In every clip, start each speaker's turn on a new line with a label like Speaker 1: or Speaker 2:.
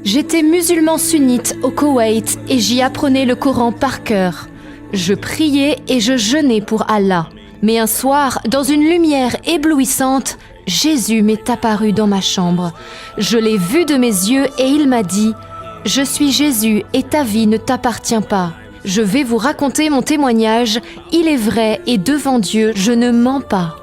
Speaker 1: J'étais musulman sunnite au Koweït et j'y apprenais le Coran par cœur. Je priais et je jeûnais pour Allah. Mais un soir, dans une lumière éblouissante, Jésus m'est apparu dans ma chambre. Je l'ai vu de mes yeux et il m'a dit « Je suis Jésus et ta vie ne t'appartient pas. Je vais vous raconter mon témoignage, il est vrai et devant Dieu, je ne mens pas. »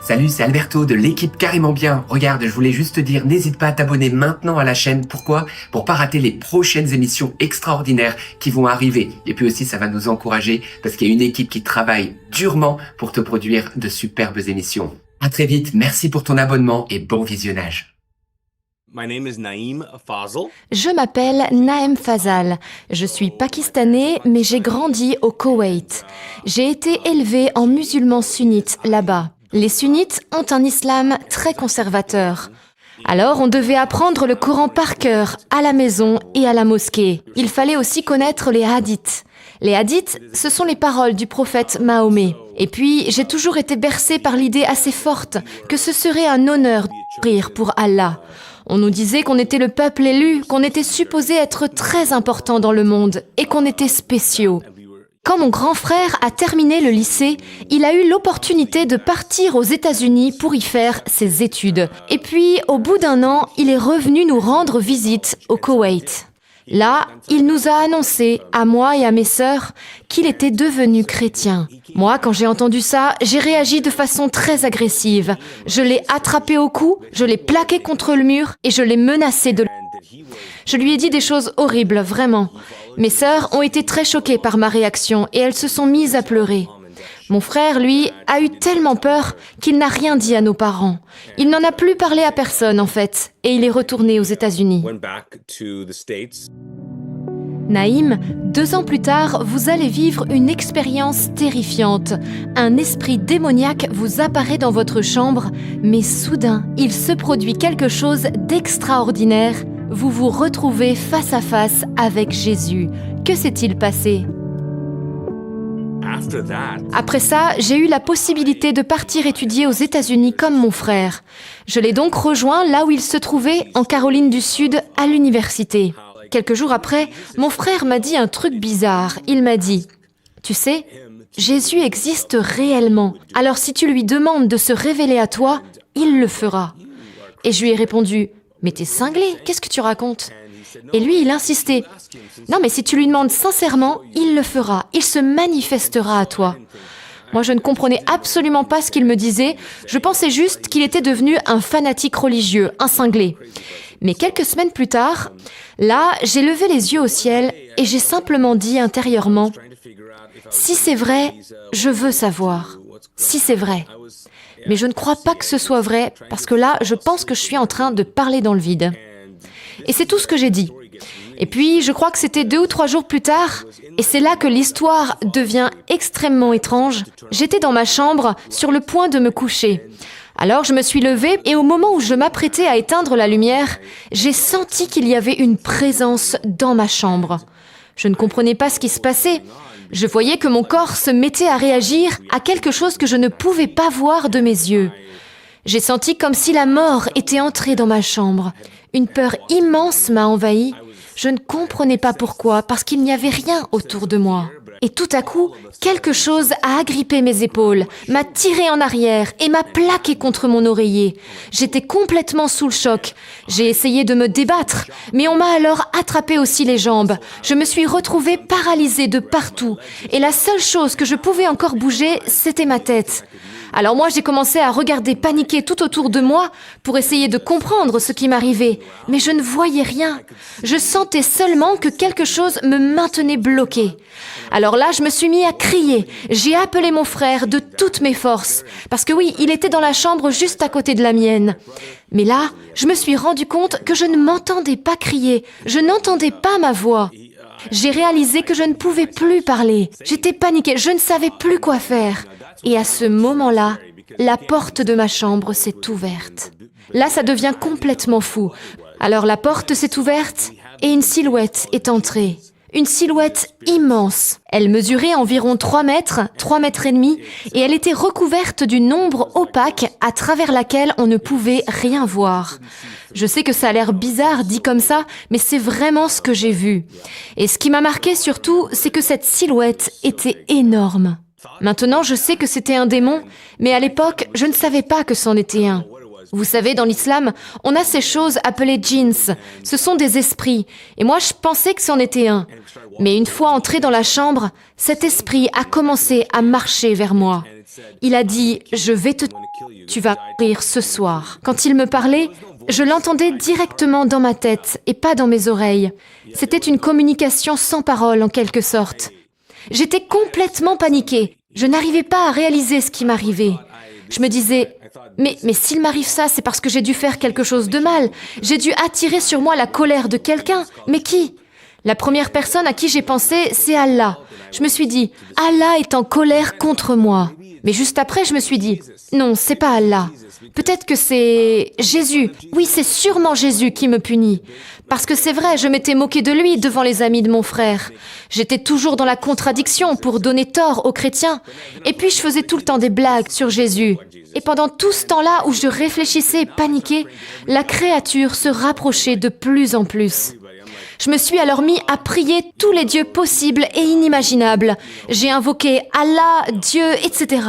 Speaker 2: Salut, c'est Alberto de l'équipe Carrément Bien. Regarde, je voulais juste te dire, n'hésite pas à t'abonner maintenant à la chaîne. Pourquoi ? Pour pas rater les prochaines émissions extraordinaires qui vont arriver. Et puis aussi, ça va nous encourager parce qu'il y a une équipe qui travaille durement pour te produire de superbes émissions. À très vite, merci pour ton abonnement et bon visionnage.
Speaker 1: Je m'appelle Naeem Fazal. Je suis pakistanais, mais j'ai grandi au Koweït. J'ai été élevé en musulman sunnite là-bas. Les sunnites ont un islam très conservateur. Alors on devait apprendre le Coran par cœur, à la maison et à la mosquée. Il fallait aussi connaître les hadiths. Les hadiths, ce sont les paroles du prophète Mahomet. Et puis, j'ai toujours été bercée par l'idée assez forte que ce serait un honneur de mourir pour Allah. On nous disait qu'on était le peuple élu, qu'on était supposé être très important dans le monde et qu'on était spéciaux. Quand mon grand frère a terminé le lycée, il a eu l'opportunité de partir aux États-Unis pour y faire ses études. Et puis, au bout d'un an, il est revenu nous rendre visite au Koweït. Là, il nous a annoncé, à moi et à mes sœurs, qu'il était devenu chrétien. Moi, quand j'ai entendu ça, j'ai réagi de façon très agressive. Je l'ai attrapé au cou, je l'ai plaqué contre le mur et je l'ai menacé de... Je lui ai dit des choses horribles, vraiment. Mes sœurs ont été très choquées par ma réaction et elles se sont mises à pleurer. Mon frère, lui, a eu tellement peur qu'il n'a rien dit à nos parents. Il n'en a plus parlé à personne, en fait, et il est retourné aux États-Unis. Naïm, 2 ans plus tard, vous allez vivre une expérience terrifiante. Un esprit démoniaque vous apparaît dans votre chambre, mais soudain, il se produit quelque chose d'extraordinaire. Vous vous retrouvez face à face avec Jésus. Que s'est-il passé ? Après ça, j'ai eu la possibilité de partir étudier aux États-Unis comme mon frère. Je l'ai donc rejoint là où il se trouvait, en Caroline du Sud, à l'université. Quelques jours après, mon frère m'a dit un truc bizarre. Il m'a dit « Tu sais, Jésus existe réellement. Alors si tu lui demandes de se révéler à toi, il le fera. » Et je lui ai répondu « Mais t'es cinglé, qu'est-ce que tu racontes ?» Et lui, il insistait. « Non, mais si tu lui demandes sincèrement, il le fera, il se manifestera à toi. » Moi, je ne comprenais absolument pas ce qu'il me disait. Je pensais juste qu'il était devenu un fanatique religieux, un cinglé. Mais quelques semaines plus tard, là, j'ai levé les yeux au ciel et j'ai simplement dit intérieurement « Si c'est vrai, je veux savoir. Si c'est vrai. » Mais je ne crois pas que ce soit vrai, parce que là, je pense que je suis en train de parler dans le vide. Et c'est tout ce que j'ai dit. Et puis, je crois que c'était 2 ou 3 jours plus tard, et c'est là que l'histoire devient extrêmement étrange. J'étais dans ma chambre, sur le point de me coucher. Alors, je me suis levée, et au moment où je m'apprêtais à éteindre la lumière, j'ai senti qu'il y avait une présence dans ma chambre. Je ne comprenais pas ce qui se passait. Je voyais que mon corps se mettait à réagir à quelque chose que je ne pouvais pas voir de mes yeux. J'ai senti comme si la mort était entrée dans ma chambre. Une peur immense m'a envahi. Je ne comprenais pas pourquoi, parce qu'il n'y avait rien autour de moi. Et tout à coup, quelque chose a agrippé mes épaules, m'a tiré en arrière et m'a plaqué contre mon oreiller. J'étais complètement sous le choc. J'ai essayé de me débattre, mais on m'a alors attrapé aussi les jambes. Je me suis retrouvée paralysée de partout. Et la seule chose que je pouvais encore bouger, c'était ma tête. Alors moi, j'ai commencé à regarder paniquer tout autour de moi pour essayer de comprendre ce qui m'arrivait. Mais je ne voyais rien. Je sentais seulement que quelque chose me maintenait bloquée. Alors là, je me suis mis à crier. J'ai appelé mon frère de toutes mes forces. Parce que oui, il était dans la chambre juste à côté de la mienne. Mais là, je me suis rendu compte que je ne m'entendais pas crier. Je n'entendais pas ma voix. J'ai réalisé que je ne pouvais plus parler. J'étais paniquée, je ne savais plus quoi faire. Et à ce moment-là, la porte de ma chambre s'est ouverte. Là, ça devient complètement fou. Alors la porte s'est ouverte et une silhouette est entrée. une silhouette immense. Elle mesurait environ 3 mètres, 3 mètres et demi, et elle était recouverte d'une ombre opaque à travers laquelle on ne pouvait rien voir. Je sais que ça a l'air bizarre dit comme ça, mais c'est vraiment ce que j'ai vu. Et ce qui m'a marqué surtout, c'est que cette silhouette était énorme. Maintenant, je sais que c'était un démon, mais à l'époque, je ne savais pas que c'en était un. Vous savez, dans l'islam, on a ces choses appelées djinns. Ce sont des esprits. Et moi, je pensais que c'en était un. Mais une fois entré dans la chambre, cet esprit a commencé à marcher vers moi. Il a dit « Je vais te tuer, tu vas mourir ce soir ». Quand il me parlait, je l'entendais directement dans ma tête et pas dans mes oreilles. C'était une communication sans parole en quelque sorte. J'étais complètement paniquée. Je n'arrivais pas à réaliser ce qui m'arrivait. Je me disais « Mais s'il m'arrive ça, c'est parce que j'ai dû faire quelque chose de mal. J'ai dû attirer sur moi la colère de quelqu'un. Mais qui ?» La première personne à qui j'ai pensé, c'est Allah. Je me suis dit « Allah est en colère contre moi ». Mais juste après, je me suis dit « Non, c'est pas Allah. Peut-être que c'est Jésus. Oui, c'est sûrement Jésus qui me punit. Parce que c'est vrai, je m'étais moquée de lui devant les amis de mon frère. J'étais toujours dans la contradiction pour donner tort aux chrétiens. Et puis, je faisais tout le temps des blagues sur Jésus. Et pendant tout ce temps-là où je réfléchissais et paniquais, la créature se rapprochait de plus en plus. Je me suis alors mis à prier tous les dieux possibles et inimaginables. J'ai invoqué Allah, Dieu, etc.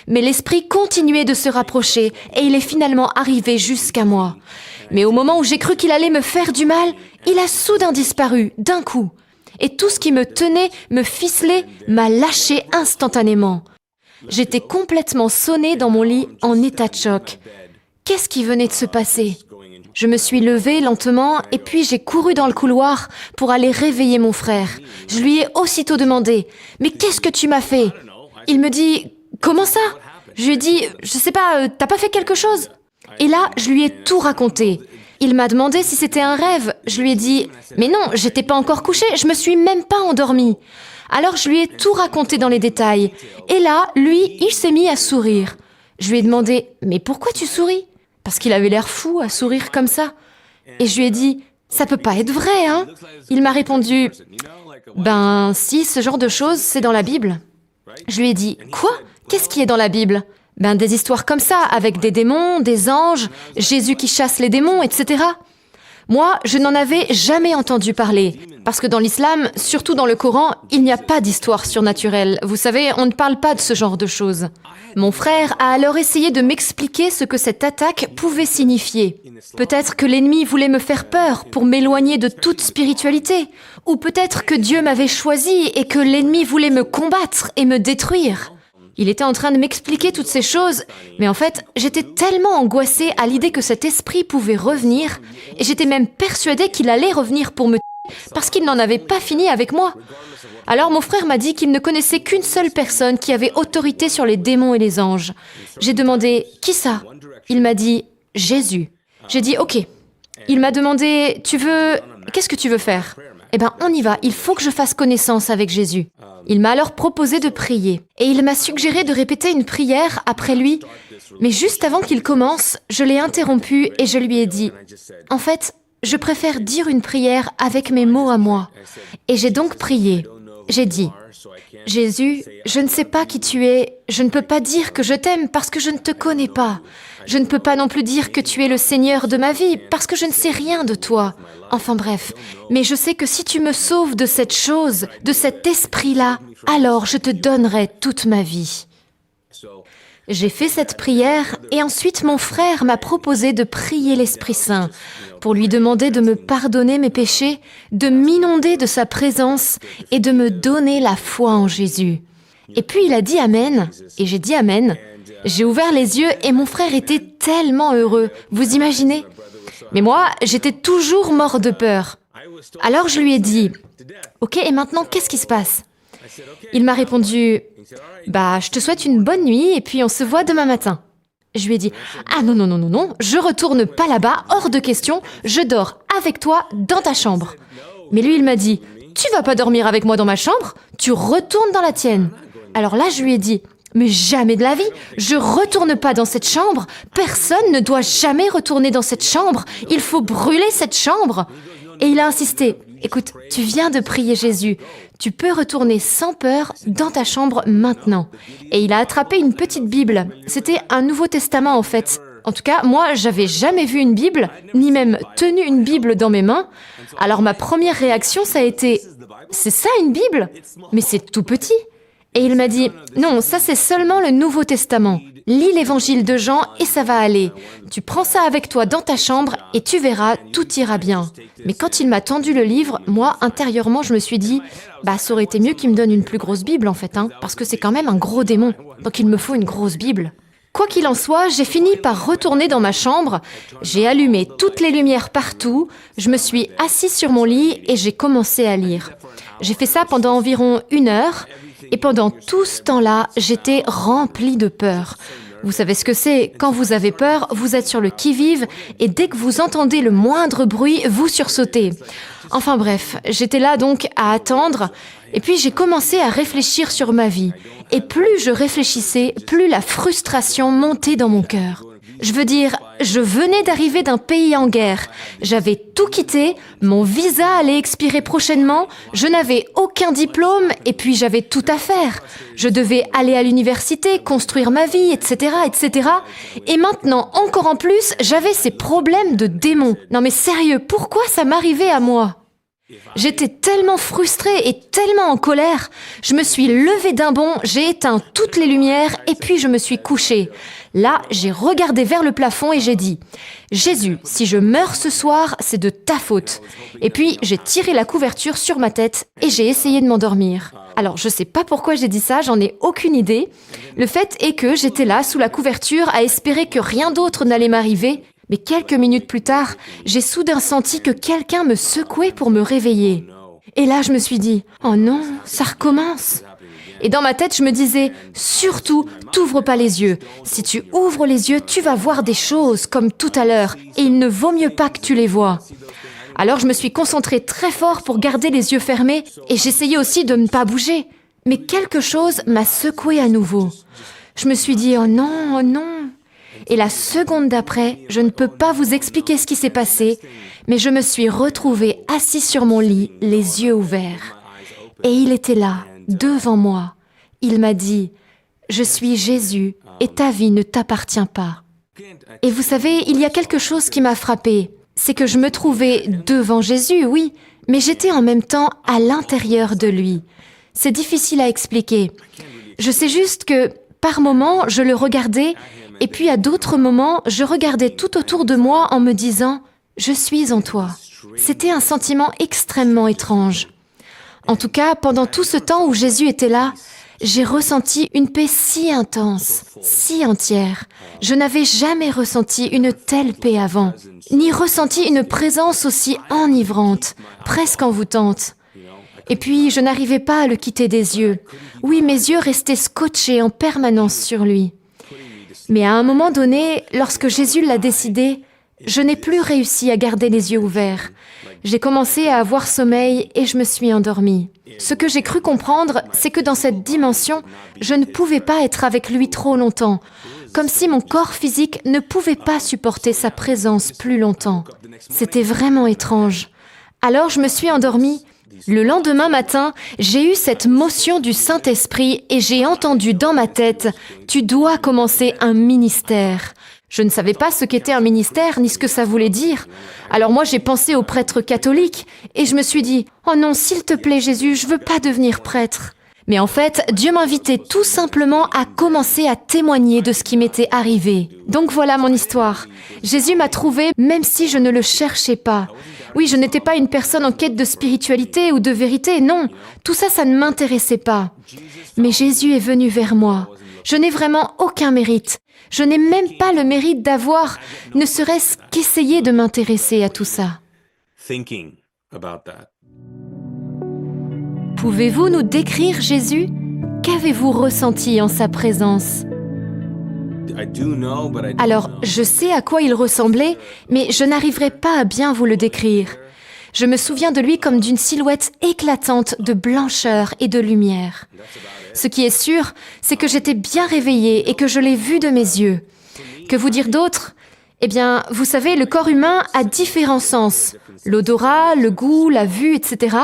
Speaker 1: Mais l'esprit continuait de se rapprocher et il est finalement arrivé jusqu'à moi. Mais au moment où j'ai cru qu'il allait me faire du mal, il a soudain disparu, d'un coup. Et tout ce qui me tenait, me ficelait, m'a lâché instantanément. J'étais complètement sonnée dans mon lit en état de choc. Qu'est-ce qui venait de se passer ? Je me suis levée lentement et puis j'ai couru dans le couloir pour aller réveiller mon frère. Je lui ai aussitôt demandé « Mais qu'est-ce que tu m'as fait ?» Il me dit « Comment ça ?» Je lui ai dit « Je sais pas, t'as pas fait quelque chose ?» Et là, je lui ai tout raconté. Il m'a demandé si c'était un rêve. Je lui ai dit « Mais non, j'étais pas encore couchée, je me suis même pas endormie. » Alors je lui ai tout raconté dans les détails. Et là, lui, il s'est mis à sourire. Je lui ai demandé « Mais pourquoi tu souris ?» Parce qu'il avait l'air fou à sourire comme ça. Et je lui ai dit « Ça peut pas être vrai, hein ?» Il m'a répondu « Ben, si, ce genre de choses, c'est dans la Bible. » Je lui ai dit « Quoi ? Qu'est-ce qui est dans la Bible ?» Ben, des histoires comme ça, avec des démons, des anges, Jésus qui chasse les démons, etc. Moi, je n'en avais jamais entendu parler. Parce que dans l'islam, surtout dans le Coran, il n'y a pas d'histoire surnaturelle. Vous savez, on ne parle pas de ce genre de choses. Mon frère a alors essayé de m'expliquer ce que cette attaque pouvait signifier. Peut-être que l'ennemi voulait me faire peur pour m'éloigner de toute spiritualité. Ou peut-être que Dieu m'avait choisi et que l'ennemi voulait me combattre et me détruire. Il était en train de m'expliquer toutes ces choses, mais en fait, j'étais tellement angoissée à l'idée que cet esprit pouvait revenir, et j'étais même persuadée qu'il allait revenir pour me tuer, parce qu'il n'en avait pas fini avec moi. Alors mon frère m'a dit qu'il ne connaissait qu'une seule personne qui avait autorité sur les démons et les anges. J'ai demandé « Qui ça ?» Il m'a dit « Jésus ». J'ai dit « Ok ». Il m'a demandé « Qu'est-ce que tu veux faire ?» Eh bien, on y va, il faut que je fasse connaissance avec Jésus. Il m'a alors proposé de prier. Et il m'a suggéré de répéter une prière après lui. Mais juste avant qu'il commence, je l'ai interrompu et je lui ai dit « En fait, je préfère dire une prière avec mes mots à moi. » Et j'ai donc prié. J'ai dit « Jésus, je ne sais pas qui tu es. Je ne peux pas dire que je t'aime parce que je ne te connais pas. Je ne peux pas non plus dire que tu es le Seigneur de ma vie parce que je ne sais rien de toi. Enfin bref, mais je sais que si tu me sauves de cette chose, de cet esprit-là, alors je te donnerai toute ma vie. » J'ai fait cette prière et ensuite mon frère m'a proposé de prier l'Esprit Saint pour lui demander de me pardonner mes péchés, de m'inonder de sa présence et de me donner la foi en Jésus. Et puis il a dit Amen, et j'ai dit Amen. J'ai ouvert les yeux et mon frère était tellement heureux, vous imaginez ? Mais moi, j'étais toujours mort de peur. Alors je lui ai dit « Ok, et maintenant, qu'est-ce qui se passe ?» Il m'a répondu « Bah, je te souhaite une bonne nuit et puis on se voit demain matin. » Je lui ai dit « Ah non, je retourne pas là-bas, hors de question, je dors avec toi dans ta chambre. » Mais lui, il m'a dit « Tu vas pas dormir avec moi dans ma chambre, tu retournes dans la tienne. » Alors là, je lui ai dit « Mais jamais de la vie, je retourne pas dans cette chambre, personne ne doit jamais retourner dans cette chambre, il faut brûler cette chambre. » Et il a insisté. Écoute, tu viens de prier Jésus. Tu peux retourner sans peur dans ta chambre maintenant. Et il a attrapé une petite Bible. C'était un Nouveau Testament en fait. En tout cas, moi, j'avais jamais vu une Bible, ni même tenu une Bible dans mes mains. Alors ma première réaction, ça a été « C'est ça une Bible ? Mais c'est tout petit !» Et il m'a dit « Non, ça c'est seulement le Nouveau Testament. Lis l'évangile de Jean et ça va aller. Tu prends ça avec toi dans ta chambre et tu verras, tout ira bien. » Mais quand il m'a tendu le livre, moi, intérieurement, je me suis dit « Bah, ça aurait été mieux qu'il me donne une plus grosse Bible en fait, hein, parce que c'est quand même un gros démon. Donc il me faut une grosse Bible. » Quoi qu'il en soit, j'ai fini par retourner dans ma chambre, j'ai allumé toutes les lumières partout, je me suis assise sur mon lit et j'ai commencé à lire. J'ai fait ça pendant environ 1 heure et pendant tout ce temps-là, j'étais remplie de peur. Vous savez ce que c'est, quand vous avez peur, vous êtes sur le qui-vive et dès que vous entendez le moindre bruit, vous sursautez. Enfin bref, j'étais là donc à attendre et puis j'ai commencé à réfléchir sur ma vie. Et plus je réfléchissais, plus la frustration montait dans mon cœur. Je veux dire, je venais d'arriver d'un pays en guerre. J'avais tout quitté, mon visa allait expirer prochainement, je n'avais aucun diplôme et puis j'avais tout à faire. Je devais aller à l'université, construire ma vie, etc., etc. Et maintenant, encore en plus, j'avais ces problèmes de démons. Non mais sérieux, pourquoi ça m'arrivait à moi ? J'étais tellement frustrée et tellement en colère. Je me suis levée d'un bond, j'ai éteint toutes les lumières et puis je me suis couchée. Là, j'ai regardé vers le plafond et j'ai dit « Jésus, si je meurs ce soir, c'est de ta faute. » Et puis, j'ai tiré la couverture sur ma tête et j'ai essayé de m'endormir. Alors, je sais pas pourquoi j'ai dit ça, j'en ai aucune idée. Le fait est que j'étais là, sous la couverture, à espérer que rien d'autre n'allait m'arriver. Mais quelques minutes plus tard, j'ai soudain senti que quelqu'un me secouait pour me réveiller. Et là, je me suis dit « Oh non, ça recommence !» Et dans ma tête, je me disais « Surtout, t'ouvre pas les yeux. Si tu ouvres les yeux, tu vas voir des choses comme tout à l'heure, et il ne vaut mieux pas que tu les vois. » Alors je me suis concentrée très fort pour garder les yeux fermés, et j'essayais aussi de ne pas bouger. Mais quelque chose m'a secouée à nouveau. Je me suis dit « Oh non, oh non !» Et la seconde d'après, je ne peux pas vous expliquer ce qui s'est passé, mais je me suis retrouvée assise sur mon lit, les yeux ouverts. Et il était là, devant moi. Il m'a dit « Je suis Jésus et ta vie ne t'appartient pas. » Et vous savez, il y a quelque chose qui m'a frappée. C'est que je me trouvais devant Jésus, oui, mais j'étais en même temps à l'intérieur de lui. C'est difficile à expliquer. Je sais juste que, par moments, je le regardais, et puis à d'autres moments, je regardais tout autour de moi en me disant « Je suis en toi ». C'était un sentiment extrêmement étrange. En tout cas, pendant tout ce temps où Jésus était là, j'ai ressenti une paix si intense, si entière. Je n'avais jamais ressenti une telle paix avant, ni ressenti une présence aussi enivrante, presque envoûtante. Et puis, je n'arrivais pas à le quitter des yeux. Oui, mes yeux restaient scotchés en permanence sur lui. Mais à un moment donné, lorsque Jésus l'a décidé, je n'ai plus réussi à garder les yeux ouverts. J'ai commencé à avoir sommeil et je me suis endormie. Ce que j'ai cru comprendre, c'est que dans cette dimension, je ne pouvais pas être avec lui trop longtemps, comme si mon corps physique ne pouvait pas supporter sa présence plus longtemps. C'était vraiment étrange. Alors je me suis endormie. Le lendemain matin, j'ai eu cette motion du Saint-Esprit et j'ai entendu dans ma tête « Tu dois commencer un ministère ». Je ne savais pas ce qu'était un ministère ni ce que ça voulait dire. Alors moi, j'ai pensé aux prêtres catholiques et je me suis dit « Oh non, s'il te plaît Jésus, je veux pas devenir prêtre ». Mais en fait, Dieu m'invitait tout simplement à commencer à témoigner de ce qui m'était arrivé. Donc voilà mon histoire. Jésus m'a trouvée même si je ne le cherchais pas. Oui, je n'étais pas une personne en quête de spiritualité ou de vérité, non. Tout ça, ça ne m'intéressait pas. Mais Jésus est venu vers moi. Je n'ai vraiment aucun mérite. Je n'ai même pas le mérite d'avoir, ne serait-ce qu'essayé de m'intéresser à tout ça. Pouvez-vous nous décrire Jésus? Qu'avez-vous ressenti en sa présence? Alors, je sais à quoi il ressemblait, mais je n'arriverai pas à bien vous le décrire. Je me souviens de lui comme d'une silhouette éclatante de blancheur et de lumière. Ce qui est sûr, c'est que j'étais bien réveillée et que je l'ai vu de mes yeux. Que vous dire d'autre? Eh bien, vous savez, le corps humain a différents sens. L'odorat, le goût, la vue, etc.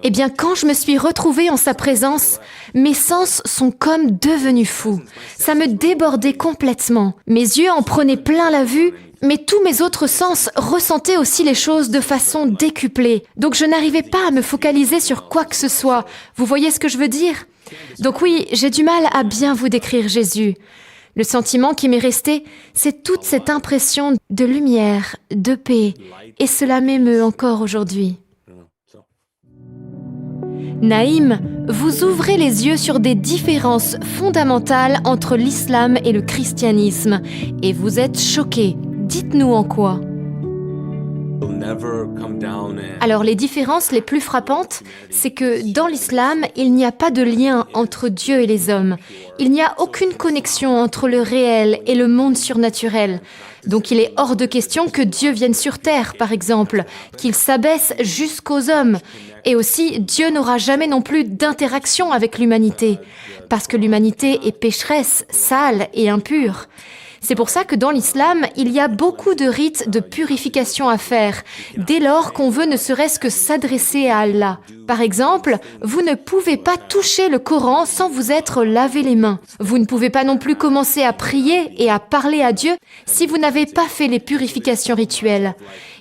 Speaker 1: Eh bien, quand je me suis retrouvée en sa présence, mes sens sont comme devenus fous. Ça me débordait complètement. Mes yeux en prenaient plein la vue, mais tous mes autres sens ressentaient aussi les choses de façon décuplée. Donc je n'arrivais pas à me focaliser sur quoi que ce soit. Vous voyez ce que je veux dire? Donc oui, j'ai du mal à bien vous décrire Jésus. Le sentiment qui m'est resté, c'est toute cette impression de lumière, de paix, et cela m'émeut encore aujourd'hui. Naïm, vous ouvrez les yeux sur des différences fondamentales entre l'islam et le christianisme, et vous êtes choqué. Dites-nous en quoi. Alors les différences les plus frappantes, c'est que dans l'islam, il n'y a pas de lien entre Dieu et les hommes. Il n'y a aucune connexion entre le réel et le monde surnaturel. Donc il est hors de question que Dieu vienne sur terre, par exemple, qu'il s'abaisse jusqu'aux hommes. Et aussi, Dieu n'aura jamais non plus d'interaction avec l'humanité, parce que l'humanité est pécheresse, sale et impure. C'est pour ça que dans l'islam, il y a beaucoup de rites de purification à faire, dès lors qu'on veut ne serait-ce que s'adresser à Allah. Par exemple, vous ne pouvez pas toucher le Coran sans vous être lavé les mains. Vous ne pouvez pas non plus commencer à prier et à parler à Dieu si vous n'avez pas fait les purifications rituelles.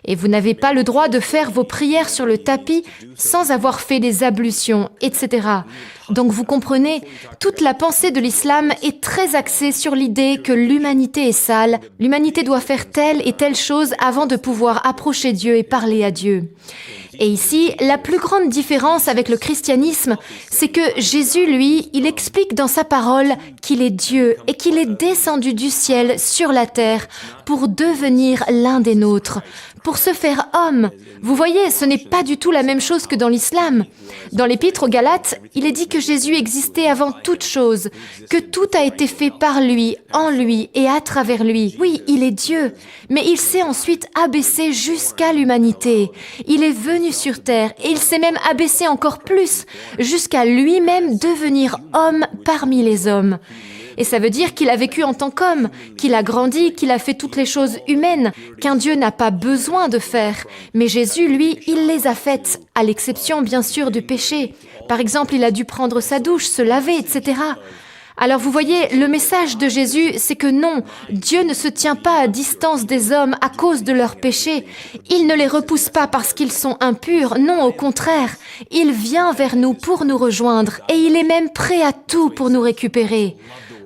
Speaker 1: Et vous n'avez pas le droit de faire vos prières sur le tapis sans avoir fait les ablutions, etc. Donc vous comprenez, toute la pensée de l'islam est très axée sur l'idée que l'humanité est sale, l'humanité doit faire telle et telle chose avant de pouvoir approcher Dieu et parler à Dieu. Et ici, la plus grande différence avec le christianisme, c'est que Jésus, lui, il explique dans sa parole qu'il est Dieu et qu'il est descendu du ciel sur la terre pour devenir l'un des nôtres, pour se faire homme. Vous voyez, ce n'est pas du tout la même chose que dans l'islam. Dans l'Épître aux Galates, il est dit que Jésus existait avant toute chose, que tout a été fait par lui, en lui et à travers lui. Oui, il est Dieu, mais il s'est ensuite abaissé jusqu'à l'humanité. Il est venu sur terre et il s'est même abaissé encore plus, jusqu'à lui-même devenir homme parmi les hommes. Et ça veut dire qu'il a vécu en tant qu'homme, qu'il a grandi, qu'il a fait toutes les choses humaines, qu'un Dieu n'a pas besoin de faire. Mais Jésus, lui, il les a faites, à l'exception bien sûr du péché. Par exemple, il a dû prendre sa douche, se laver, etc. Alors vous voyez, le message de Jésus, c'est que non, Dieu ne se tient pas à distance des hommes à cause de leurs péchés. Il ne les repousse pas parce qu'ils sont impurs, non, au contraire. Il vient vers nous pour nous rejoindre et il est même prêt à tout pour nous récupérer.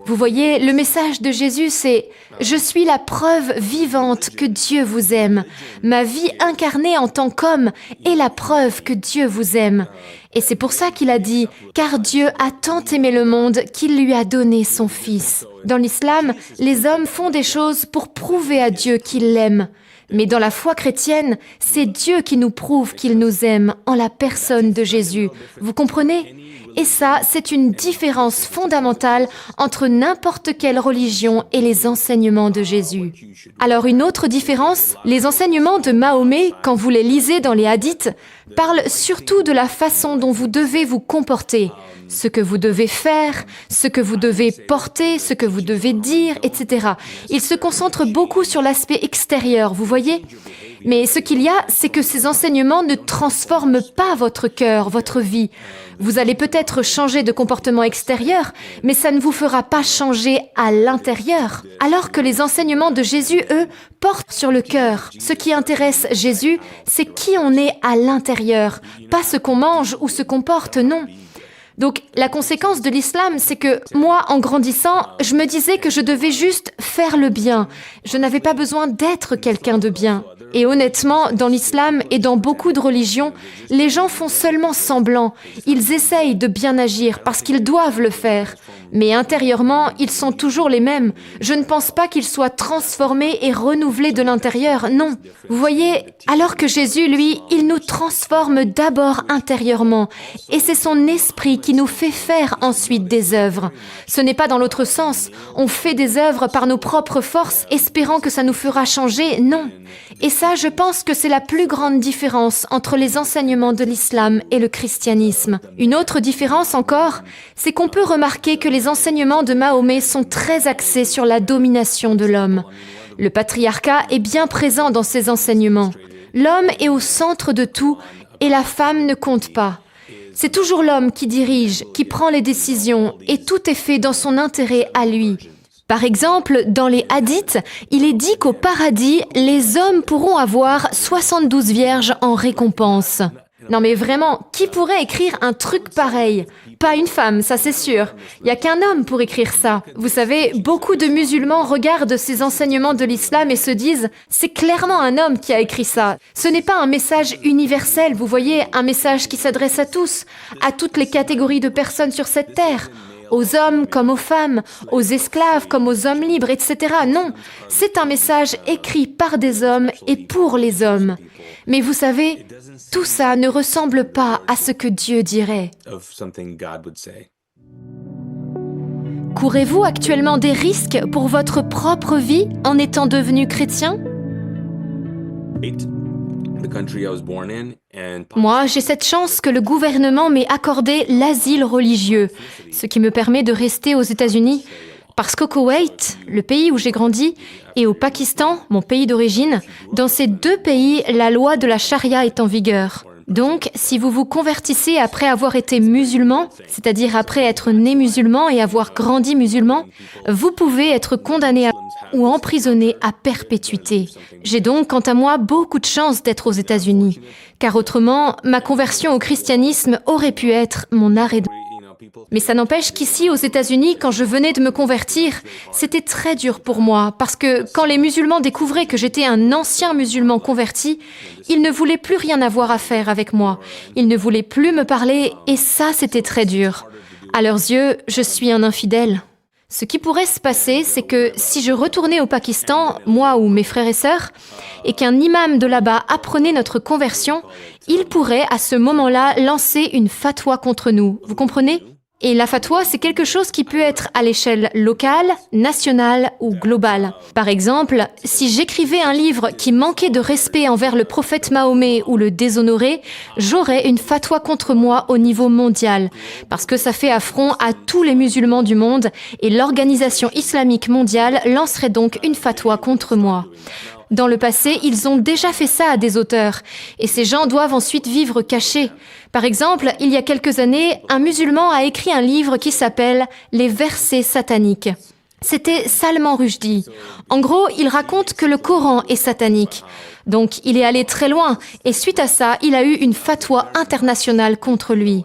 Speaker 1: Vous voyez, le message de Jésus, c'est « Je suis la preuve vivante que Dieu vous aime. Ma vie incarnée en tant qu'homme est la preuve que Dieu vous aime. » Et c'est pour ça qu'il a dit « Car Dieu a tant aimé le monde qu'il lui a donné son Fils. » Dans l'islam, les hommes font des choses pour prouver à Dieu qu'il l'aime. Mais dans la foi chrétienne, c'est Dieu qui nous prouve qu'il nous aime en la personne de Jésus. Vous comprenez ? Et ça, c'est une différence fondamentale entre n'importe quelle religion et les enseignements de Jésus. Alors une autre différence, les enseignements de Mahomet, quand vous les lisez dans les hadiths, parlent surtout de la façon dont vous devez vous comporter, ce que vous devez faire, ce que vous devez porter, ce que vous devez dire, etc. Il se concentre beaucoup sur l'aspect extérieur, vous voyez ? Mais ce qu'il y a, c'est que ces enseignements ne transforment pas votre cœur, votre vie. Vous allez peut-être changer de comportement extérieur, mais ça ne vous fera pas changer à l'intérieur. Alors que les enseignements de Jésus, eux, portent sur le cœur. Ce qui intéresse Jésus, c'est qui on est à l'intérieur, pas ce qu'on mange ou ce qu'on porte, non. Donc, la conséquence de l'islam, c'est que moi, en grandissant, je me disais que je devais juste faire le bien. Je n'avais pas besoin d'être quelqu'un de bien. Et honnêtement, dans l'islam et dans beaucoup de religions, les gens font seulement semblant. Ils essayent de bien agir parce qu'ils doivent le faire. Mais intérieurement, ils sont toujours les mêmes. Je ne pense pas qu'ils soient transformés et renouvelés de l'intérieur, non. Vous voyez, alors que Jésus, lui, il nous transforme d'abord intérieurement. Et c'est son esprit qui nous fait faire ensuite des œuvres. Ce n'est pas dans l'autre sens. On fait des œuvres par nos propres forces, espérant que ça nous fera changer, non. Et ça, je pense que c'est la plus grande différence entre les enseignements de l'islam et le christianisme. Une autre différence encore, c'est qu'on peut remarquer que les enseignements de Mahomet sont très axés sur la domination de l'homme. Le patriarcat est bien présent dans ces enseignements. L'homme est au centre de tout et la femme ne compte pas. C'est toujours l'homme qui dirige, qui prend les décisions et tout est fait dans son intérêt à lui. Par exemple, dans les hadiths, il est dit qu'au paradis, les hommes pourront avoir 72 vierges en récompense. Non mais vraiment, qui pourrait écrire un truc pareil? Pas une femme, ça c'est sûr. Il n'y a qu'un homme pour écrire ça. Vous savez, beaucoup de musulmans regardent ces enseignements de l'islam et se disent « c'est clairement un homme qui a écrit ça ». Ce n'est pas un message universel, vous voyez, un message qui s'adresse à tous, à toutes les catégories de personnes sur cette terre. Aux hommes comme aux femmes, aux esclaves comme aux hommes libres, etc. Non, c'est un message écrit par des hommes et pour les hommes. Mais vous savez, tout ça ne ressemble pas à ce que Dieu dirait. Courez-vous actuellement des risques pour votre propre vie en étant devenu chrétien? Moi, j'ai cette chance que le gouvernement m'ait accordé l'asile religieux, ce qui me permet de rester aux États-Unis. Parce qu'au Koweït, le pays où j'ai grandi, et au Pakistan, mon pays d'origine, dans ces deux pays, la loi de la charia est en vigueur. Donc, si vous vous convertissez après avoir été musulman, c'est-à-dire après être né musulman et avoir grandi musulman, vous pouvez être condamné à ou emprisonné à perpétuité. J'ai donc, quant à moi, beaucoup de chance d'être aux États-Unis, car autrement, ma conversion au christianisme aurait pu être mon arrêt de... Mais ça n'empêche qu'ici, aux États-Unis, quand je venais de me convertir, c'était très dur pour moi, parce que quand les musulmans découvraient que j'étais un ancien musulman converti, ils ne voulaient plus rien avoir à faire avec moi. Ils ne voulaient plus me parler, et ça, c'était très dur. À leurs yeux, je suis un infidèle. Ce qui pourrait se passer, c'est que si je retournais au Pakistan, moi ou mes frères et sœurs, et qu'un imam de là-bas apprenait notre conversion, il pourrait à ce moment-là lancer une fatwa contre nous. Vous comprenez ? Et la fatwa, c'est quelque chose qui peut être à l'échelle locale, nationale ou globale. Par exemple, si j'écrivais un livre qui manquait de respect envers le prophète Mahomet ou le déshonorait, j'aurais une fatwa contre moi au niveau mondial, parce que ça fait affront à tous les musulmans du monde et l'Organisation islamique mondiale lancerait donc une fatwa contre moi. Dans le passé, ils ont déjà fait ça à des auteurs, et ces gens doivent ensuite vivre cachés. Par exemple, il y a quelques années, un musulman a écrit un livre qui s'appelle « Les versets sataniques ». C'était Salman Rushdie. En gros, il raconte que le Coran est satanique. Donc, il est allé très loin, et suite à ça, il a eu une fatwa internationale contre lui.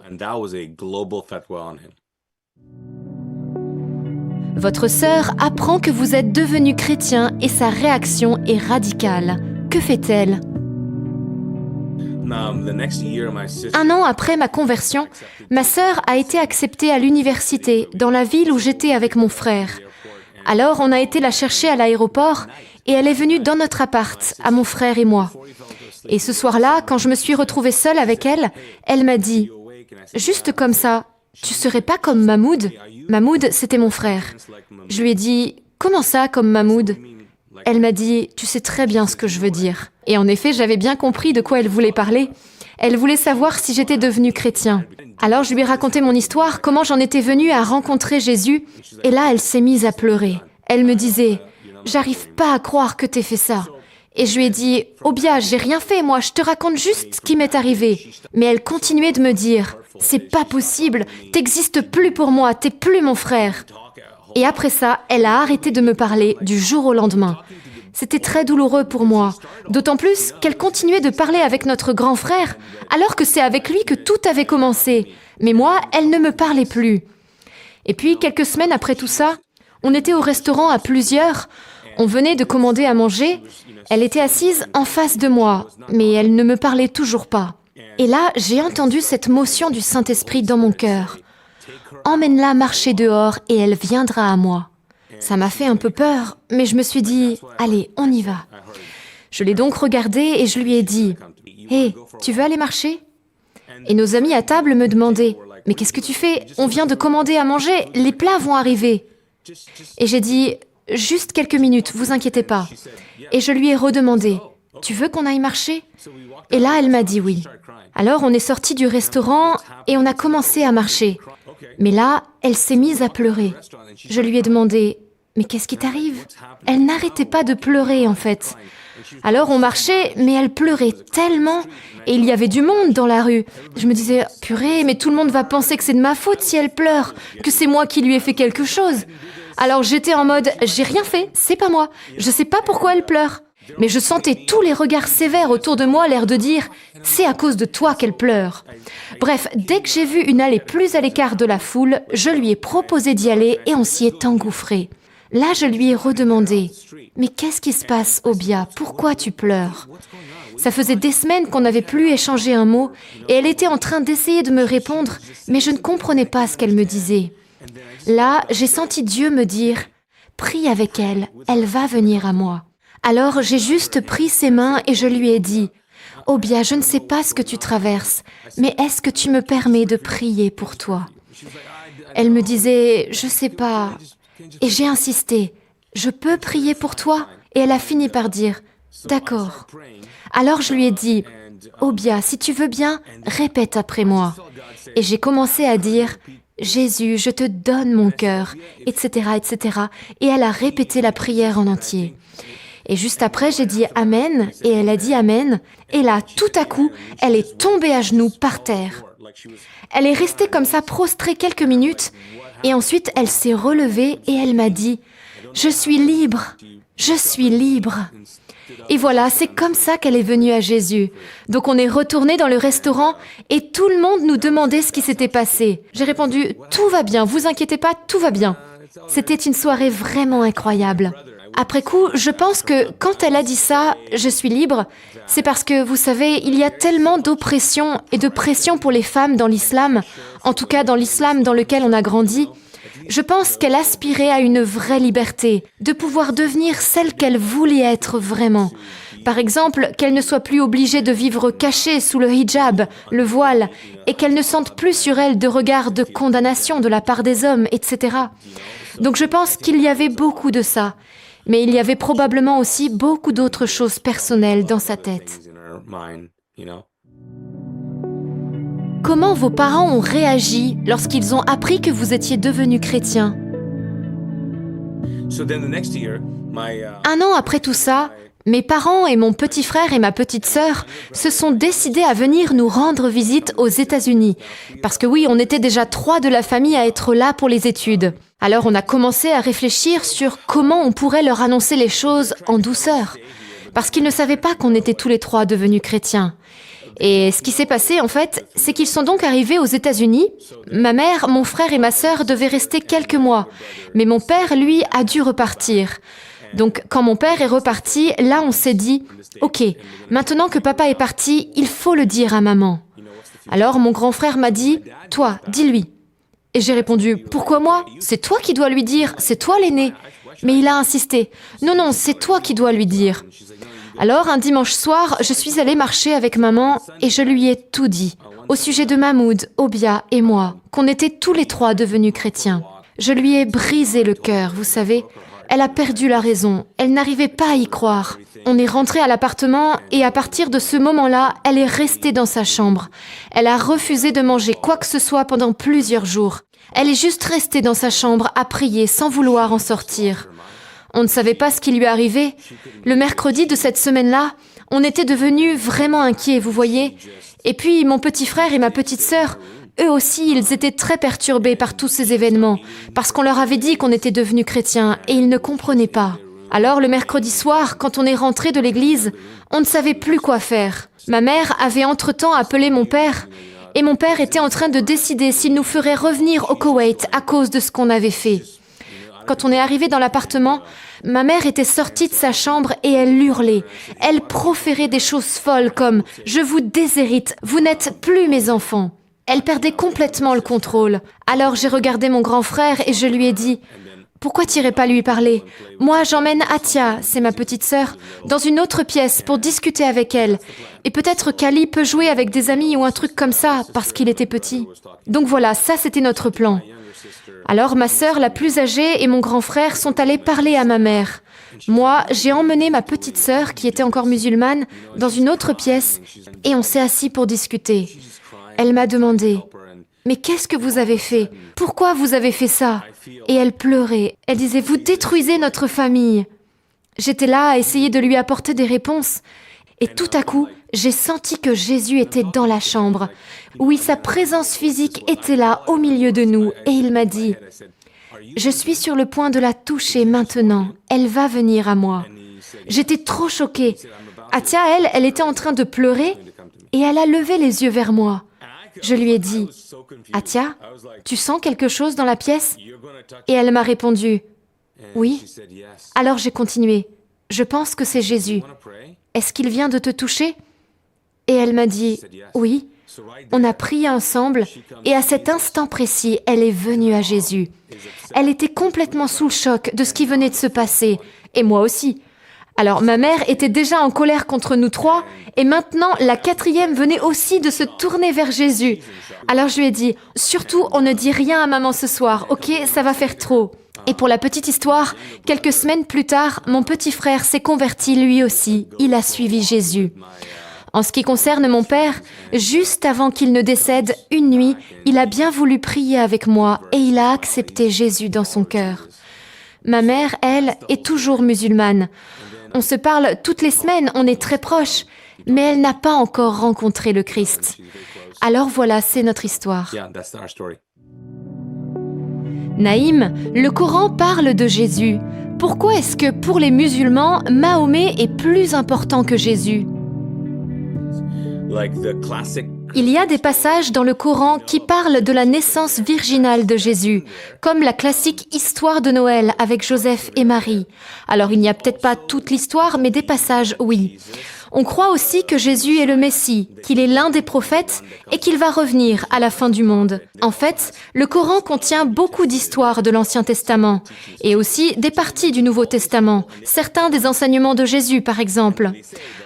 Speaker 1: Votre sœur apprend que vous êtes devenu chrétien et sa réaction est radicale. Que fait-elle? Un an après ma conversion, ma sœur a été acceptée à l'université, dans la ville où j'étais avec mon frère. Alors, on a été la chercher à l'aéroport et elle est venue dans notre appart, à mon frère et moi. Et ce soir-là, quand je me suis retrouvée seule avec elle, elle m'a dit, juste comme ça, « Tu serais pas comme Mahmoud ?» Mahmoud, c'était mon frère. Je lui ai dit, « Comment ça, comme Mahmoud ?» Elle m'a dit, « Tu sais très bien ce que je veux dire. » Et en effet, j'avais bien compris de quoi elle voulait parler. Elle voulait savoir si j'étais devenu chrétien. Alors je lui ai raconté mon histoire, comment j'en étais venue à rencontrer Jésus. Et là, elle s'est mise à pleurer. Elle me disait, « J'arrive pas à croire que t'aies fait ça. » Et je lui ai dit, « Obia, j'ai rien fait, moi, je te raconte juste ce qui m'est arrivé. » Mais elle continuait de me dire, « C'est pas possible, t'existes plus pour moi, t'es plus mon frère. » Et après ça, elle a arrêté de me parler du jour au lendemain. C'était très douloureux pour moi, d'autant plus qu'elle continuait de parler avec notre grand frère, alors que c'est avec lui que tout avait commencé. Mais moi, elle ne me parlait plus. Et puis, quelques semaines après tout ça, on était au restaurant à plusieurs, on venait de commander à manger, elle était assise en face de moi, mais elle ne me parlait toujours pas. Et là, j'ai entendu cette motion du Saint-Esprit dans mon cœur. Emmène-la marcher dehors et elle viendra à moi. Ça m'a fait un peu peur, mais je me suis dit, allez, on y va. Je l'ai donc regardée et je lui ai dit, hé, tu veux aller marcher? Et nos amis à table me demandaient, mais qu'est-ce que tu fais? On vient de commander à manger, les plats vont arriver. Et j'ai dit, juste quelques minutes, vous inquiétez pas. Et je lui ai redemandé, tu veux qu'on aille marcher? Et là, elle m'a dit oui. Alors, on est sortis du restaurant et on a commencé à marcher. Mais là, elle s'est mise à pleurer. Je lui ai demandé, « Mais qu'est-ce qui t'arrive ?» Elle n'arrêtait pas de pleurer en fait. Alors on marchait, mais elle pleurait tellement et il y avait du monde dans la rue. Je me disais « Purée, mais tout le monde va penser que c'est de ma faute si elle pleure, que c'est moi qui lui ai fait quelque chose. » Alors j'étais en mode « J'ai rien fait, c'est pas moi, je sais pas pourquoi elle pleure. » Mais je sentais tous les regards sévères autour de moi, l'air de dire « C'est à cause de toi qu'elle pleure. » Bref, dès que j'ai vu une allée plus à l'écart de la foule, je lui ai proposé d'y aller et on s'y est engouffré. Là, je lui ai redemandé « Mais qu'est-ce qui se passe, Obia? Pourquoi tu pleures ?» Ça faisait des semaines qu'on n'avait plus échangé un mot et elle était en train d'essayer de me répondre, mais je ne comprenais pas ce qu'elle me disait. Là, j'ai senti Dieu me dire « Prie avec elle, elle va venir à moi. » Alors, j'ai juste pris ses mains et je lui ai dit « Obia, je ne sais pas ce que tu traverses, mais est-ce que tu me permets de prier pour toi ?» Elle me disait « Je sais pas. » Et j'ai insisté « Je peux prier pour toi ?» Et elle a fini par dire « D'accord. » Alors je lui ai dit « Obia, si tu veux bien, répète après moi. » Et j'ai commencé à dire « Jésus, je te donne mon cœur, etc., etc. » Et elle a répété la prière en entier. Et juste après, j'ai dit « Amen » et elle a dit « Amen ». Et là, tout à coup, elle est tombée à genoux par terre. Elle est restée comme ça prostrée quelques minutes et ensuite elle s'est relevée et elle m'a dit « Je suis libre, je suis libre ». Et voilà, c'est comme ça qu'elle est venue à Jésus. Donc on est retourné dans le restaurant et tout le monde nous demandait ce qui s'était passé. J'ai répondu « Tout va bien, vous inquiétez pas, tout va bien ». C'était une soirée vraiment incroyable. Après coup, je pense que quand elle a dit ça, « Je suis libre », c'est parce que, vous savez, il y a tellement d'oppression et de pression pour les femmes dans l'islam, en tout cas dans l'islam dans lequel on a grandi. Je pense qu'elle aspirait à une vraie liberté, de pouvoir devenir celle qu'elle voulait être vraiment. Par exemple, qu'elle ne soit plus obligée de vivre cachée sous le hijab, le voile, et qu'elle ne sente plus sur elle de regards de condamnation de la part des hommes, etc. Donc je pense qu'il y avait beaucoup de ça. Mais il y avait probablement aussi beaucoup d'autres choses personnelles dans sa tête. Comment vos parents ont réagi lorsqu'ils ont appris que vous étiez devenu chrétien? Un an après tout ça, mes parents et mon petit frère et ma petite sœur se sont décidés à venir nous rendre visite aux États-Unis. Parce que oui, on était déjà 3 de la famille à être là pour les études. Alors on a commencé à réfléchir sur comment on pourrait leur annoncer les choses en douceur. Parce qu'ils ne savaient pas qu'on était tous les 3 devenus chrétiens. Et ce qui s'est passé, en fait, c'est qu'ils sont donc arrivés aux États-Unis. Ma mère, mon frère et ma sœur devaient rester quelques mois. Mais mon père, lui, a dû repartir. Donc, quand mon père est reparti, là, on s'est dit « Ok, maintenant que papa est parti, il faut le dire à maman. » Alors, mon grand frère m'a dit « Toi, dis-lui. » Et j'ai répondu « Pourquoi moi? C'est toi qui dois lui dire, c'est toi l'aîné. » Mais il a insisté « Non, non, c'est toi qui dois lui dire. » Alors, un dimanche soir, je suis allée marcher avec maman et je lui ai tout dit, au sujet de Mahmoud, Obia et moi, qu'on était tous les 3 devenus chrétiens. Je lui ai brisé le cœur, vous savez. Elle a perdu la raison, elle n'arrivait pas à y croire. On est rentré à l'appartement et à partir de ce moment-là, elle est restée dans sa chambre. Elle a refusé de manger quoi que ce soit pendant plusieurs jours. Elle est juste restée dans sa chambre à prier sans vouloir en sortir. On ne savait pas ce qui lui arrivait. Le mercredi de cette semaine-là, on était devenus vraiment inquiets, vous voyez. Et puis, mon petit frère et ma petite sœur, eux aussi, ils étaient très perturbés par tous ces événements, parce qu'on leur avait dit qu'on était devenus chrétiens et ils ne comprenaient pas. Alors, le mercredi soir, quand on est rentré de l'église, on ne savait plus quoi faire. Ma mère avait entre-temps appelé mon père, et mon père était en train de décider s'il nous ferait revenir au Koweït à cause de ce qu'on avait fait. Quand on est arrivé dans l'appartement, ma mère était sortie de sa chambre et elle hurlait. Elle proférait des choses folles comme « Je vous déshérite, vous n'êtes plus mes enfants ». Elle perdait complètement le contrôle. Alors j'ai regardé mon grand frère et je lui ai dit « Pourquoi t'irais pas lui parler? Moi, j'emmène Atia, c'est ma petite sœur, dans une autre pièce pour discuter avec elle. Et peut-être qu'Ali peut jouer avec des amis ou un truc comme ça parce qu'il était petit. » Donc voilà, ça c'était notre plan. Alors ma sœur la plus âgée et mon grand frère sont allés parler à ma mère. Moi, j'ai emmené ma petite sœur, qui était encore musulmane, dans une autre pièce et on s'est assis pour discuter. Elle m'a demandé mais qu'est-ce que vous avez fait? Pourquoi vous avez fait ça? Et elle pleurait. Elle disait, vous détruisez notre famille. J'étais là à essayer de lui apporter des réponses. Et tout à coup, j'ai senti que Jésus était dans la chambre. Oui, sa présence physique était là, au milieu de nous. Et il m'a dit, je suis sur le point de la toucher maintenant. Elle va venir à moi. J'étais trop choquée. Atia, elle était en train de pleurer et elle a levé les yeux vers moi. Je lui ai dit, Atia, tu sens quelque chose dans la pièce? Et elle m'a répondu, oui. Alors j'ai continué, je pense que c'est Jésus. Est-ce qu'il vient de te toucher? Et elle m'a dit, oui. On a prié ensemble et à cet instant précis, elle est venue à Jésus. Elle était complètement sous le choc de ce qui venait de se passer, et moi aussi. Alors ma mère était déjà en colère contre nous trois, et maintenant la quatrième venait aussi de se tourner vers Jésus. Alors je lui ai dit, surtout on ne dit rien à maman ce soir, ok, ça va faire trop. Et pour la petite histoire, quelques semaines plus tard, mon petit frère s'est converti lui aussi, il a suivi Jésus. En ce qui concerne mon père, juste avant qu'il ne décède, une nuit, il a bien voulu prier avec moi et il a accepté Jésus dans son cœur. Ma mère, elle, est toujours musulmane. On se parle toutes les semaines, on est très proches, mais elle n'a pas encore rencontré le Christ. Alors voilà, c'est notre histoire. Naïm, le Coran parle de Jésus. Pourquoi est-ce que pour les musulmans, Mahomet est plus important que Jésus ? Il y a des passages dans le Coran qui parlent de la naissance virginale de Jésus, comme la classique histoire de Noël avec Joseph et Marie. Alors il n'y a peut-être pas toute l'histoire, mais des passages, oui. On croit aussi que Jésus est le Messie, qu'il est l'un des prophètes et qu'il va revenir à la fin du monde. En fait, le Coran contient beaucoup d'histoires de l'Ancien Testament et aussi des parties du Nouveau Testament, certains des enseignements de Jésus par exemple.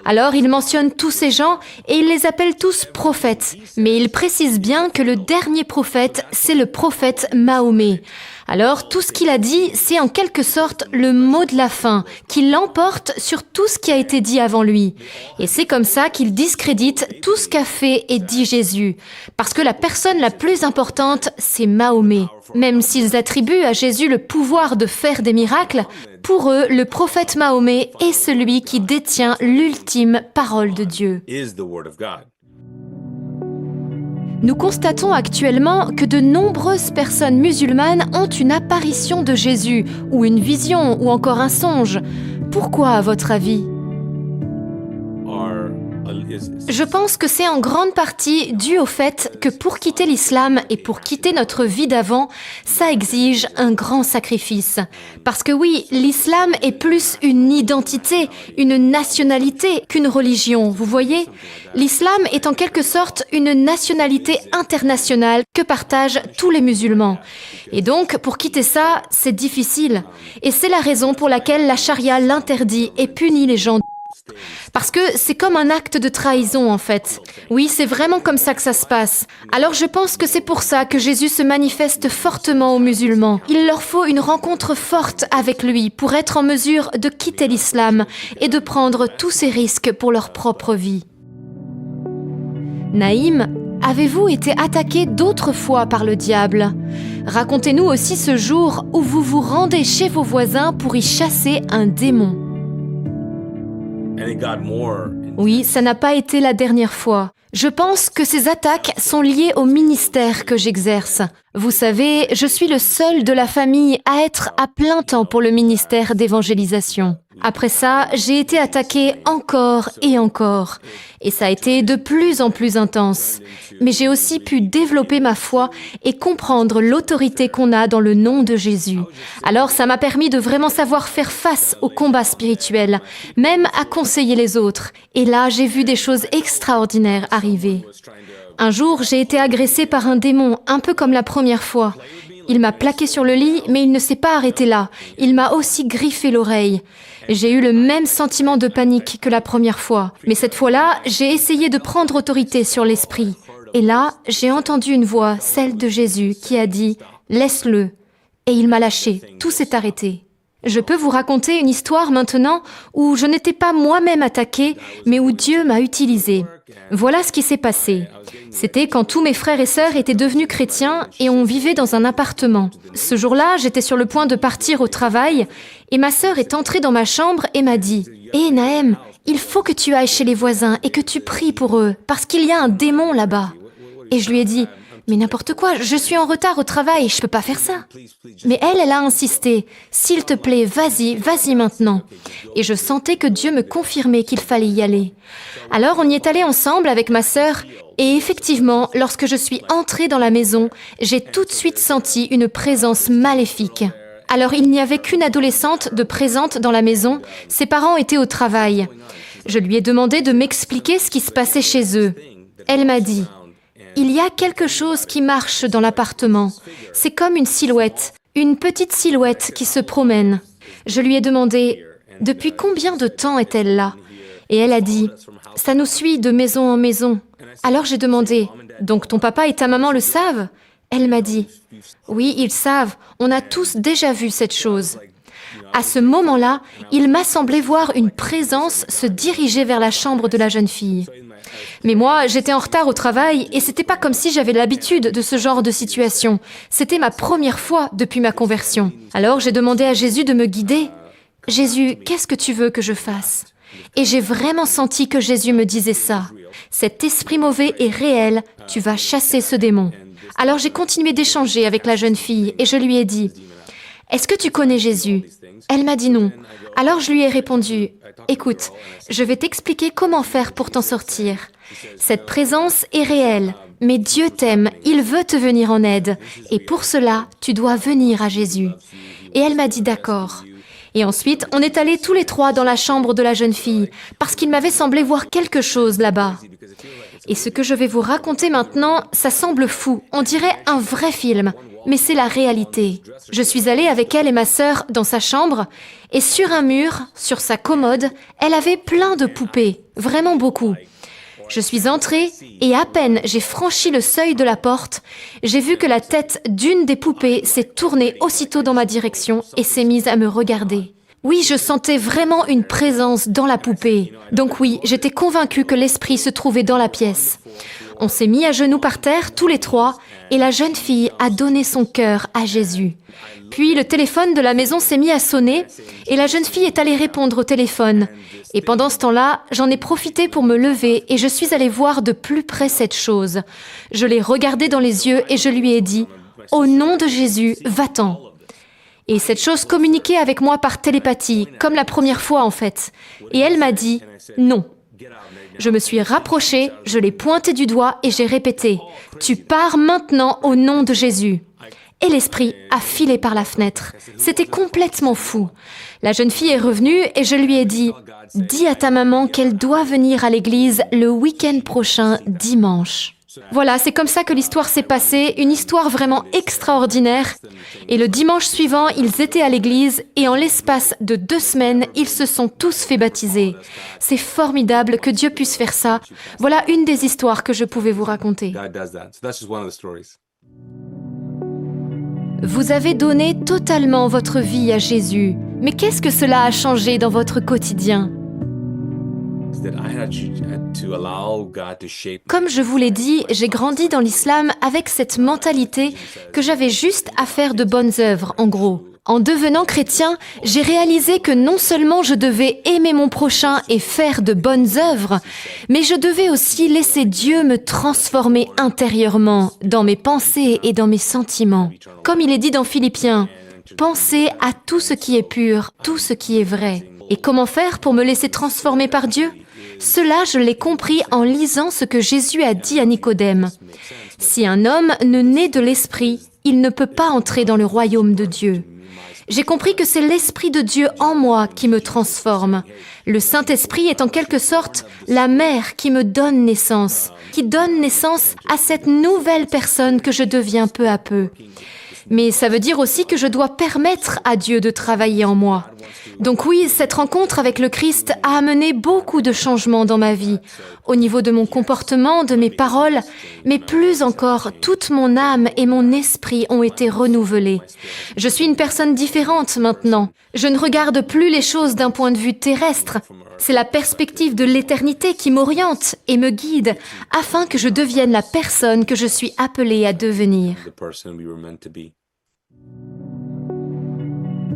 Speaker 1: Alors il mentionne tous ces gens et il les appelle tous prophètes, mais il précise bien que le dernier prophète, c'est le prophète Mahomet. Alors, tout ce qu'il a dit, c'est en quelque sorte le mot de la fin, qui l'emporte sur tout ce qui a été dit avant lui. Et c'est comme ça qu'il discrédite tout ce qu'a fait et dit Jésus. Parce que la personne la plus importante, c'est Mahomet. Même s'ils attribuent à Jésus le pouvoir de faire des miracles, pour eux, le prophète Mahomet est celui qui détient l'ultime parole de Dieu. Nous constatons actuellement que de nombreuses personnes musulmanes ont une apparition de Jésus, ou une vision, ou encore un songe. Pourquoi, à votre avis ? Je pense que c'est en grande partie dû au fait que pour quitter l'islam et pour quitter notre vie d'avant, ça exige un grand sacrifice. Parce que oui, l'islam est plus une identité, une nationalité qu'une religion, vous voyez ? L'islam est en quelque sorte une nationalité internationale que partagent tous les musulmans. Et donc, pour quitter ça, c'est difficile. Et c'est la raison pour laquelle la charia l'interdit et punit les gens. Parce que c'est comme un acte de trahison en fait. Oui, c'est vraiment comme ça que ça se passe. Alors je pense que c'est pour ça que Jésus se manifeste fortement aux musulmans. Il leur faut une rencontre forte avec lui pour être en mesure de quitter l'islam et de prendre tous ces risques pour leur propre vie. Naïm, avez-vous été attaqué d'autres fois par le diable ? Racontez-nous aussi ce jour où vous vous rendez chez vos voisins pour y chasser un démon. Oui, ça n'a pas été la dernière fois. Je pense que ces attaques sont liées au ministère que j'exerce. Vous savez, je suis le seul de la famille à être à plein temps pour le ministère d'évangélisation. Après ça, j'ai été attaquée encore et encore. Et ça a été de plus en plus intense. Mais j'ai aussi pu développer ma foi et comprendre l'autorité qu'on a dans le nom de Jésus. Alors ça m'a permis de vraiment savoir faire face au combat spirituel, même à conseiller les autres. Et là, j'ai vu des choses extraordinaires arriver. Un jour, j'ai été agressée par un démon, un peu comme la première fois. Il m'a plaqué sur le lit, mais il ne s'est pas arrêté là. Il m'a aussi griffé l'oreille. J'ai eu le même sentiment de panique que la première fois. Mais cette fois-là, j'ai essayé de prendre autorité sur l'esprit. Et là, j'ai entendu une voix, celle de Jésus, qui a dit « Laisse-le ». Et il m'a lâché. Tout s'est arrêté. Je peux vous raconter une histoire maintenant où je n'étais pas moi-même attaquée, mais où Dieu m'a utilisée. Voilà ce qui s'est passé. C'était quand tous mes frères et sœurs étaient devenus chrétiens et on vivait dans un appartement. Ce jour-là, j'étais sur le point de partir au travail et ma sœur est entrée dans ma chambre et m'a dit « Hé Naëm, il faut que tu ailles chez les voisins et que tu pries pour eux, parce qu'il y a un démon là-bas. » Et je lui ai dit « Mais n'importe quoi, je suis en retard au travail, je peux pas faire ça. » Mais elle a insisté « S'il te plaît, vas-y maintenant. » Et je sentais que Dieu me confirmait qu'il fallait y aller. Alors on y est allé ensemble avec ma sœur et effectivement, lorsque je suis entrée dans la maison, j'ai tout de suite senti une présence maléfique. Alors il n'y avait qu'une adolescente de présente dans la maison, ses parents étaient au travail. Je lui ai demandé de m'expliquer ce qui se passait chez eux. Elle m'a dit « Il y a quelque chose qui marche dans l'appartement. C'est comme une silhouette, une petite silhouette qui se promène. » Je lui ai demandé « Depuis combien de temps est-elle là ?» Et elle a dit « Ça nous suit de maison en maison. » Alors j'ai demandé « Donc ton papa et ta maman le savent ?» Elle m'a dit « Oui, ils savent, on a tous déjà vu cette chose. » À ce moment-là, il m'a semblé voir une présence se diriger vers la chambre de la jeune fille. Mais moi, j'étais en retard au travail et c'était pas comme si j'avais l'habitude de ce genre de situation. C'était ma première fois depuis ma conversion. Alors j'ai demandé à Jésus de me guider. « Jésus, qu'est-ce que tu veux que je fasse ?» Et j'ai vraiment senti que Jésus me disait ça. « Cet esprit mauvais est réel, tu vas chasser ce démon. » Alors j'ai continué d'échanger avec la jeune fille et je lui ai dit « Est-ce que tu connais Jésus ?» Elle m'a dit non. Alors je lui ai répondu « Écoute, je vais t'expliquer comment faire pour t'en sortir. Cette présence est réelle, mais Dieu t'aime, il veut te venir en aide. Et pour cela, tu dois venir à Jésus. » Et elle m'a dit « D'accord. » Et ensuite, on est allés tous les trois dans la chambre de la jeune fille, parce qu'il m'avait semblé voir quelque chose là-bas. Et ce que je vais vous raconter maintenant, ça semble fou, on dirait un vrai film, mais c'est la réalité. Je suis allée avec elle et ma sœur dans sa chambre, et sur un mur, sur sa commode, elle avait plein de poupées, vraiment beaucoup. Je suis entrée, et à peine j'ai franchi le seuil de la porte, j'ai vu que la tête d'une des poupées s'est tournée aussitôt dans ma direction et s'est mise à me regarder. Oui, je sentais vraiment une présence dans la poupée. Donc oui, j'étais convaincue que l'esprit se trouvait dans la pièce. On s'est mis à genoux par terre, tous les trois, et la jeune fille a donné son cœur à Jésus. Puis le téléphone de la maison s'est mis à sonner, et la jeune fille est allée répondre au téléphone. Et pendant ce temps-là, j'en ai profité pour me lever, et je suis allée voir de plus près cette chose. Je l'ai regardée dans les yeux, et je lui ai dit « Au nom de Jésus, va-t'en !» Et cette chose communiquait avec moi par télépathie, comme la première fois en fait. Et elle m'a dit « Non ». Je me suis rapprochée, je l'ai pointé du doigt et j'ai répété « Tu pars maintenant au nom de Jésus ». Et l'esprit a filé par la fenêtre. C'était complètement fou. La jeune fille est revenue et je lui ai dit « Dis à ta maman qu'elle doit venir à l'église le week-end prochain, dimanche ». Voilà, c'est comme ça que l'histoire s'est passée, une histoire vraiment extraordinaire. Et le dimanche suivant, ils étaient à l'église et en l'espace de 2 semaines, ils se sont tous fait baptiser. C'est formidable que Dieu puisse faire ça. Voilà une des histoires que je pouvais vous raconter. Vous avez donné totalement votre vie à Jésus. Mais qu'est-ce que cela a changé dans votre quotidien ? Comme je vous l'ai dit, j'ai grandi dans l'islam avec cette mentalité que j'avais juste à faire de bonnes œuvres, en gros. En devenant chrétien, j'ai réalisé que non seulement je devais aimer mon prochain et faire de bonnes œuvres, mais je devais aussi laisser Dieu me transformer intérieurement, dans mes pensées et dans mes sentiments. Comme il est dit dans Philippiens, « Pensez à tout ce qui est pur, tout ce qui est vrai ». Et comment faire pour me laisser transformer par Dieu ? Cela, je l'ai compris en lisant ce que Jésus a dit à Nicodème. Si un homme ne naît de l'esprit, il ne peut pas entrer dans le royaume de Dieu. J'ai compris que c'est l'Esprit de Dieu en moi qui me transforme. Le Saint-Esprit est en quelque sorte la mère qui me donne naissance, qui donne naissance à cette nouvelle personne que je deviens peu à peu. Mais ça veut dire aussi que je dois permettre à Dieu de travailler en moi. Donc oui, cette rencontre avec le Christ a amené beaucoup de changements dans ma vie, au niveau de mon comportement, de mes paroles, mais plus encore, toute mon âme et mon esprit ont été renouvelés. Je suis une personne différente maintenant. Je ne regarde plus les choses d'un point de vue terrestre. C'est la perspective de l'éternité qui m'oriente et me guide afin que je devienne la personne que je suis appelée à devenir.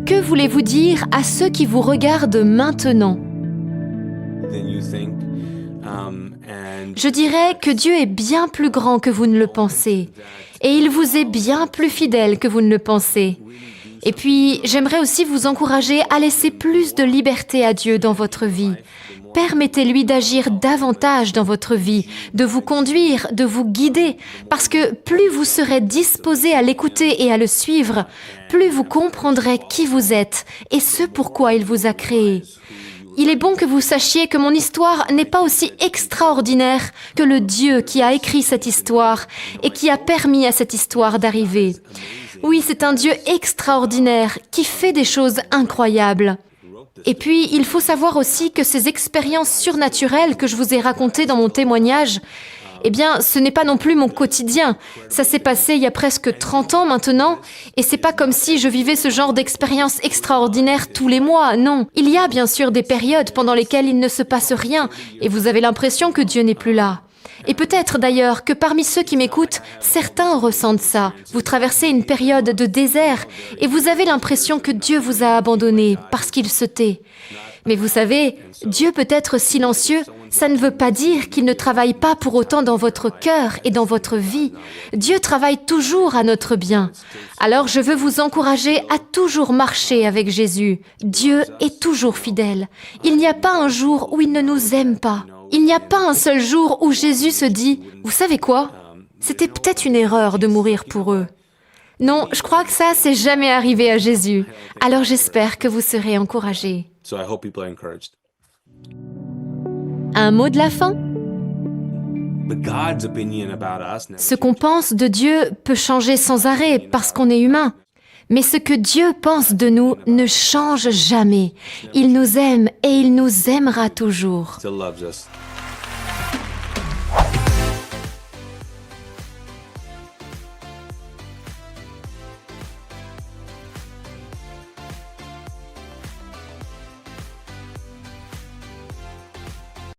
Speaker 1: Que voulez-vous dire à ceux qui vous regardent maintenant? Je dirais que Dieu est bien plus grand que vous ne le pensez, et il vous est bien plus fidèle que vous ne le pensez. Et puis, j'aimerais aussi vous encourager à laisser plus de liberté à Dieu dans votre vie. Permettez-lui d'agir davantage dans votre vie, de vous conduire, de vous guider, parce que plus vous serez disposé à l'écouter et à le suivre, plus vous comprendrez qui vous êtes et ce pourquoi il vous a créé. Il est bon que vous sachiez que mon histoire n'est pas aussi extraordinaire que le Dieu qui a écrit cette histoire et qui a permis à cette histoire d'arriver. Oui, c'est un Dieu extraordinaire qui fait des choses incroyables. Et puis, il faut savoir aussi que ces expériences surnaturelles que je vous ai racontées dans mon témoignage, eh bien, ce n'est pas non plus mon quotidien. Ça s'est passé il y a presque 30 ans maintenant, et c'est pas comme si je vivais ce genre d'expérience extraordinaire tous les mois, non. Il y a bien sûr des périodes pendant lesquelles il ne se passe rien, et vous avez l'impression que Dieu n'est plus là. Et peut-être d'ailleurs que parmi ceux qui m'écoutent, certains ressentent ça. Vous traversez une période de désert et vous avez l'impression que Dieu vous a abandonné parce qu'il se tait. Mais vous savez, Dieu peut être silencieux, ça ne veut pas dire qu'il ne travaille pas pour autant dans votre cœur et dans votre vie. Dieu travaille toujours à notre bien. Alors je veux vous encourager à toujours marcher avec Jésus. Dieu est toujours fidèle. Il n'y a pas un jour où il ne nous aime pas. Il n'y a pas un seul jour où Jésus se dit « Vous savez quoi? C'était peut-être une erreur de mourir pour eux. » Non, je crois que ça, c'est jamais arrivé à Jésus. Alors j'espère que vous serez encouragés. Un mot de la fin? Ce qu'on pense de Dieu peut changer sans arrêt parce qu'on est humain. Mais ce que Dieu pense de nous ne change jamais. Il nous aime et il nous aimera toujours.